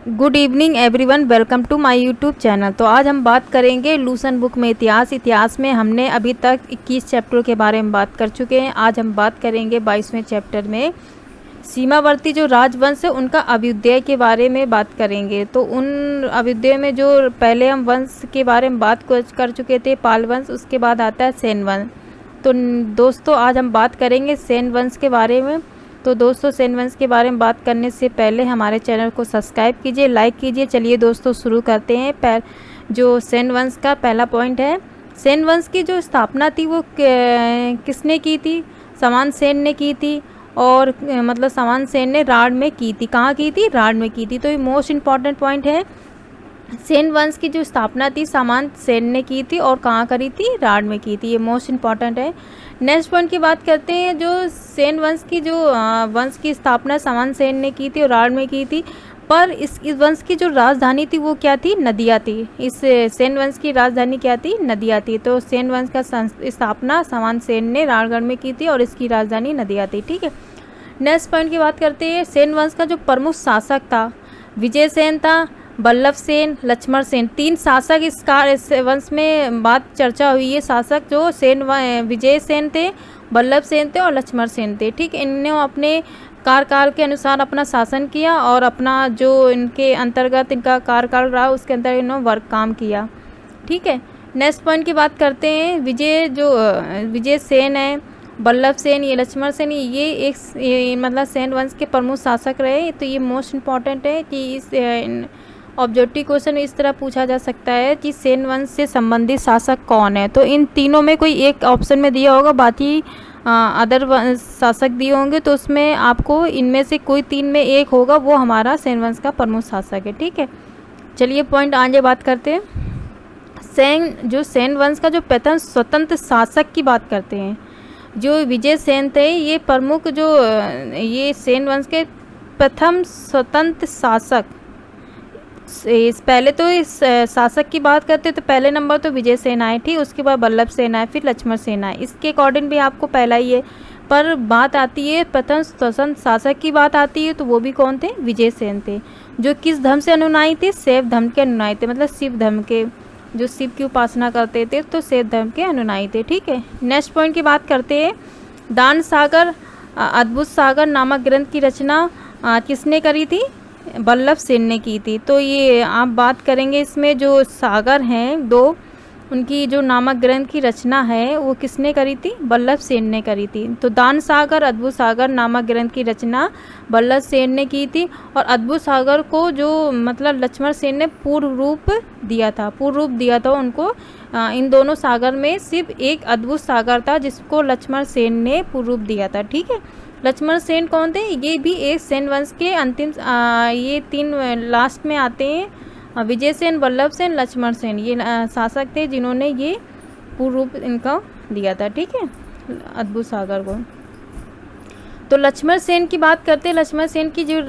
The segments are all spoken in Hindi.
Good evening everyone, welcome to my YouTube channel. तो आज हम बात करेंगे लूसन बुक में इतिहास में हमने अभी तक 21 चैप्टर के बारे में बात कर चुके हैं। आज हम बात करेंगे 22वें चैप्टर में सीमावर्ती जो राजवंश है उनका अभ्युदय के बारे में बात करेंगे। तो उन अभ्युदय में जो पहले हम वंश के बारे में बात कर चुके थे, पाल वंश, उसके बाद आता है सेन वंश। तो दोस्तों आज हम बात करेंगे सेन वंश के बारे में। तो दोस्तों सेन वंश के बारे में बात करने से पहले हमारे चैनल को सब्सक्राइब कीजिए, लाइक कीजिए। चलिए दोस्तों शुरू करते हैं। जो सेन वंश का पहला पॉइंट है, सेन वंश की जो स्थापना थी वो किसने की थी? समान सेन ने की थी। और मतलब समान सेन ने राढ़ में की थी। कहाँ की थी? राढ़ में की थी। तो ये मोस्ट इम्पॉर्टेंट पॉइंट है। सेन वंश की जो स्थापना थी समान सेन ने की थी और कहाँ करी थी? राढ़ में की थी। ये मोस्ट इम्पॉर्टेंट है। नेक्स्ट पॉइंट की बात करते हैं। जो सेन वंश की जो वंश की स्थापना समान सेन ने की थी और राढ़ में की थी, पर इस वंश की जो राजधानी थी वो क्या थी? नदिया थी। इस सेन वंश की राजधानी क्या थी? नदिया थी। तो सेन वंश का स्थापना समान सेन ने राढ़गढ़ में की थी और इसकी राजधानी नदिया थी। ठीक है। नेक्स्ट पॉइंट की बात करते हैं। सेन वंश का जो प्रमुख शासक था, विजय सेन था, बल्लभ सेन, लक्ष्मण सेन। 3 शासक इस वंश में बात चर्चा हुई है। शासक जो विजय सेन थे, बल्लभ सेन थे और लक्ष्मण सेन थे। ठीक, इन्होंने अपने कार्यकाल के अनुसार अपना शासन किया और अपना जो इनके अंतर्गत इनका कार्यकाल रहा उसके अंदर इन्होंने वर्क काम किया। ठीक है। नेक्स्ट पॉइंट की बात करते हैं। विजय सेन है, बल्लभ सेन, ये लक्ष्मण सेन, ये मतलब सेन वंश के प्रमुख शासक रहे। तो ये मोस्ट इम्पॉर्टेंट है कि इस ऑब्जेक्टिव क्वेश्चन इस तरह पूछा जा सकता है कि सेन वंश से संबंधित शासक कौन है। तो इन तीनों में कोई एक ऑप्शन में दिया होगा, बाकी अदर शासक दिए होंगे। तो उसमें आपको इनमें से कोई 3 में एक होगा, वो हमारा सेन वंश का प्रमुख शासक है। ठीक है। चलिए पॉइंट आगे बात करते हैं। सेन वंश का जो प्रथम स्वतंत्र शासक की बात करते हैं, जो विजय सेन थे, ये प्रमुख ये सेन वंश के प्रथम स्वतंत्र शासक। पहले तो इस शासक की बात करते तो पहले नंबर तो विजय सेन आए, ठीक, उसके बाद बल्लभ सेन आए, फिर लक्ष्मण सेन आए। इसके अकॉर्डिंग भी आपको पहला ही है। पर बात आती है प्रथम स्वतंत्र शासक की बात आती है तो वो भी कौन थे? विजय सेन थे। जो किस धर्म से अनुयायी थे? शैव धर्म के अनुयायी थे। मतलब शिव धर्म के, जो शिव की उपासना करते थे, तो शैव धर्म के अनुयायी थे। ठीक है। नेक्स्ट पॉइंट की बात करते हैं। दान सागर अद्भुत सागर नामक ग्रंथ की रचना किसने करी थी? बल्लभ सेन ने की थी। तो ये आप बात करेंगे इसमें जो सागर हैं 2, उनकी जो नामक ग्रंथ की रचना है वो किसने करी थी? बल्लभ सेन ने करी थी। तो दान सागर अद्भुत सागर नामक ग्रंथ की रचना बल्लभ सेन ने की थी। और अद्भुत सागर को जो मतलब लक्ष्मण सेन ने पूर्ण रूप दिया था उनको। इन दोनों सागर में सिर्फ एक अद्भुत सागर था जिसको लक्ष्मण सेन ने पूर्ण रूप दिया था। ठीक है। लक्ष्मण सेन कौन थे? ये भी एक सेन वंश के अंतिम ये 3 लास्ट में आते हैं। विजय सेन, बल्लभ सेन, लक्ष्मण सेन, ये शासक थे जिन्होंने ये पूर्ण रूप इनका दिया था। ठीक है, अद्भुत सागर को। तो लक्ष्मण सेन की बात करते हैं। लक्ष्मण सेन की जो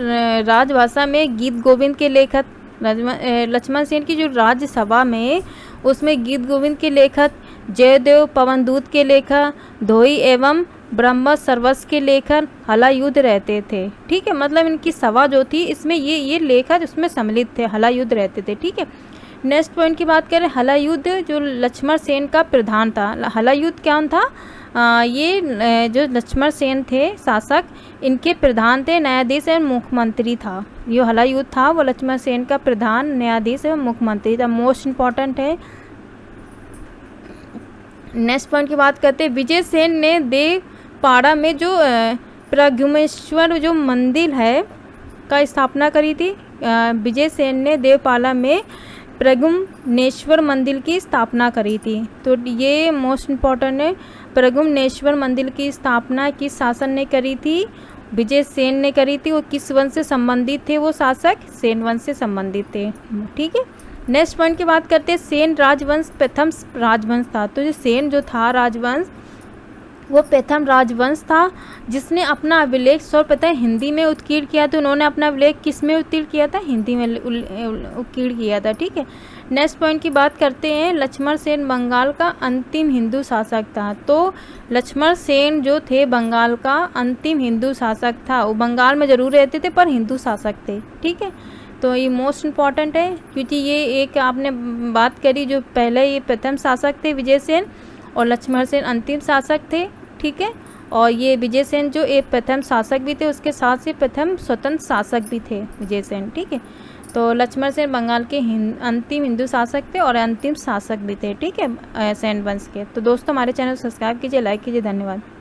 राजभाषा में गीत गोविंद के लेखक, लक्ष्मण सेन की जो राज्यसभा में उसमें गीत गोविंद के लेखक, जयदेव पवनदूत के लेखक, धोई एवं ब्रह्म सर्वस्व के लेखक हलायुद्ध रहते थे। ठीक है। मतलब इनकी सभा जो थी इसमें ये लेखक उसमें सम्मिलित थे, हलायुद्ध रहते थे। ठीक है। नेक्स्ट पॉइंट की बात करें। हलायुद्ध जो लक्ष्मण सेन का प्रधान था। हलायुद्ध क्या था? ये जो लक्ष्मण सेन थे शासक, इनके प्रधान थे, न्यायाधीश एवं मुख्यमंत्री था। जो हलायुद्ध था वो लक्ष्मण सेन का प्रधान, न्यायाधीश एवं मुख्यमंत्री था। मोस्ट इम्पॉर्टेंट है। नेक्स्ट पॉइंट की बात करते हैं। विजय सेन ने देवपाड़ा में जो प्रद्युम्नेश्वर जो मंदिर है का स्थापना करी थी। विजय सेन ने देवपाड़ा में प्रद्युम्नेश्वर मंदिर की स्थापना करी थी। तो ये मोस्ट इम्पॉर्टेंट है। प्रद्युम्नेश्वर मंदिर की स्थापना किस शासन ने करी थी? विजय सेन ने करी थी। वो किस वंश से संबंधित थे? वो शासक सेन वंश से संबंधित थे। ठीक है। नेक्स्ट पॉइंट की बात करते हैं। सेन राजवंश प्रथम राजवंश था। तो जो सेन जो था राजवंश, वो प्रथम राजवंश था जिसने अपना अभिलेख सर्वप्रथम हिंदी में उत्कीर्ण किया। तो उन्होंने अपना अभिलेख किस में उत्कीर्ण किया था? हिंदी में उत्कीर्ण किया था। ठीक है। नेक्स्ट पॉइंट की बात करते हैं। लक्ष्मण सेन बंगाल का अंतिम हिंदू शासक था। तो लक्ष्मण सेन जो थे बंगाल का अंतिम हिंदू शासक था। वो बंगाल में जरूर रहते थे पर हिंदू शासक थे। ठीक है। तो ये मोस्ट इम्पॉर्टेंट है, क्योंकि ये एक आपने बात करी जो पहले ये प्रथम शासक थे विजय सेन, और लक्ष्मण सेन अंतिम शासक थे, ठीक है। और ये विजय सेन जो एक प्रथम शासक भी थे, उसके साथ से प्रथम स्वतंत्र शासक भी थे विजय सेन, ठीक है। तो लक्ष्मण सेन बंगाल के अंतिम हिंदू शासक थे और अंतिम शासक भी थे, ठीक है, सेन वंश के। तो दोस्तों हमारे चैनल को सब्सक्राइब कीजिए, लाइक कीजिए, धन्यवाद।